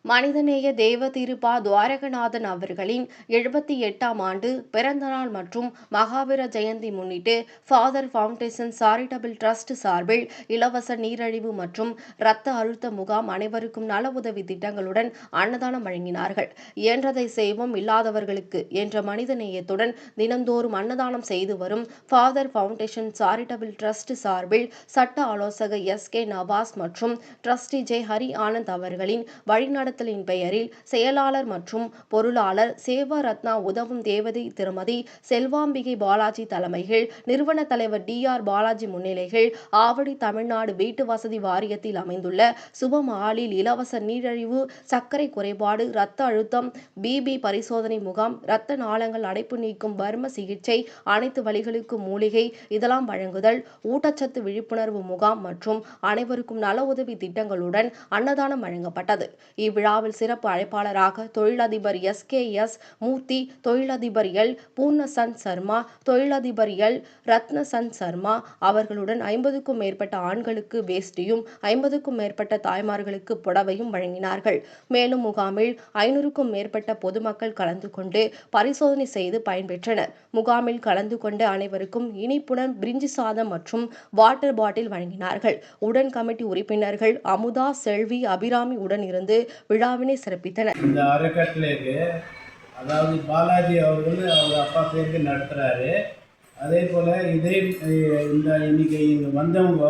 மனிதநேய தேவ திருப்பா துவாரகநாதன் அவர்களின் 78ஆம் ஆண்டு பிறந்தநாள் மற்றும் மகாவீர ஜெயந்தி முன்னிட்டு ஃபாதர் ஃபவுண்டேஷன் சாரிட்டபிள் ட்ரஸ்ட் சார்பில் இலவச நீரிழிவு மற்றும் இரத்த அழுத்த முகாம், அனைவருக்கும் நல உதவி திட்டங்களுடன் அன்னதானம் வழங்கினார்கள். இயன்றதை செய்வோம், இல்லாதவர்களுக்கு என்ற மனிதநேயத்துடன் தினந்தோறும் அன்னதானம் செய்து வரும் ஃபாதர் ஃபவுண்டேஷன் சாரிட்டபிள் ட்ரஸ்ட் சார்பில் சட்ட ஆலோசகர் எஸ்.கே. நவாஸ் மற்றும் ட்ரஸ்டி ஜே. ஹரி ஆனந்த் அவர்களின் வழிநடத்தலின் பெயரில் செயலாளர் மற்றும் பொருளாளர் சேவா ரத்னா உதவும் தேவதை திருமதி செல்வாம்பிகை பாலாஜி தலைமையில், நிறுவன தலைவர் டி.ஆர். பாலாஜி முன்னிலையில் ஆவடி தமிழ்நாடு வீட்டு வசதி வாரியத்தில் அமைந்துள்ள சுபமஹாலில் இலவச நீரிழிவு, சர்க்கரை குறைபாடு, இரத்த அழுத்தம், பி.பி பரிசோதனை முகாம், இரத்த நாளங்கள் அடைப்பு நீக்கும் பர்ம சிகிச்சை, அனைத்து வலிகளுக்கும் மூலிகை இதழாம் வழங்குதல், ஊட்டச்சத்து விழிப்புணர்வு முகாம் மற்றும் அனைவருக்கும் நல உதவி திட்டங்களுடன் அன்னதானம் வழங்கப்பட்டது. இவ்விழாவில் சிறப்பு அழைப்பாளராக தொழிலதிபர் எஸ்.கே.எஸ். மூர்த்தி, தொழிலதிபர் எல். பூர்ணசந்த் சர்மா, தொழிலதிபர் எல். ரத்னசந்த் சர்மா அவர்களுடன் 50க்கும் மேற்பட்ட ஆண்களுக்கு வேஷ்டியும், 50க்கும் மேற்பட்ட தாய்மார்களுக்கு புடவையும் வழங்கினார்கள். மேலும் முகாமில் 500க்கும் மேற்பட்ட பொதுமக்கள் கலந்து கொண்டு பரிசோதனை செய்து பயன்பெற்றனர். முகாமில் கலந்து கொண்ட அனைவருக்கும் இனிப்புடன் பிரிஞ்சி சாதம் மற்றும் வாட்டர் பாட்டில் வழங்கினார்கள். உடன் கமிட்டி உறுப்பினர்கள் அமுதா, செல்வி, அபிராமி உடன் இருந்து விழாவினை சிறப்பித்தனர். இந்த அறக்கட்டளைக்கு அதாவது பாலாஜி அவர்கள் அவர் அப்பா பேருக்கு நடத்துகிறாரு. அதே போல் இந்த இன்னைக்கு இங்கே வந்தவங்க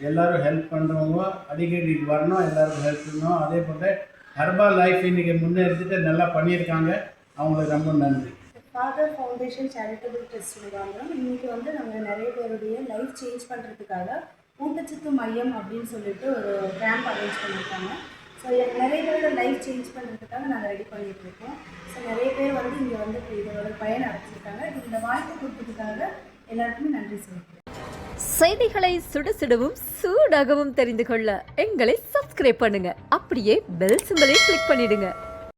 எல்லாரும் ஹெல்ப் பண்ணுறவங்க அடிக்கடி வரணும், எல்லாருக்கும் ஹெல்ப் பண்ணணும். அதே போல் ஹெர்பல் லைஃப் இன்னைக்கு முன்னெடுத்துட்டு நல்லா பண்ணியிருக்காங்க. அவங்களுக்கு ரொம்ப நன்றி. ஃபாதர் ஃபவுண்டேஷன் சேரிட்டபிள் ட்ரஸ்ட் வாங்குறோம். இன்றைக்கி நாங்கள் நிறைய பேருடைய லைஃப் சேஞ்ச் பண்ணுறதுக்காக ஊட்டச்சத்து மையம் அப்படின்னு சொல்லிட்டு ஒரு கேம்ப் அரேஞ்ச் பண்ணியிருக்காங்க. ஸோ நிறைய பேரோட லைஃப் சேஞ்ச் பண்ணுறதுக்காக நாங்கள் ரெடி பண்ணிகிட்ருக்கோம். ஸோ நிறைய பேர் இங்கே இதோட பயன் அடைச்சிருக்காங்க. இந்த வாய்ப்பு கொடுத்ததுக்காக எல்லாருக்குமே நன்றி சொல்லிக்கிறேன். செய்திகளை சுட சுடவும் சூடாகவும் தெரிந்து கொள்ள எங்களை சப்ஸ்கிரைப் பண்ணுங்க. அப்படியே பெல் சிம்பலை கிளிக் பண்ணிடுங்க.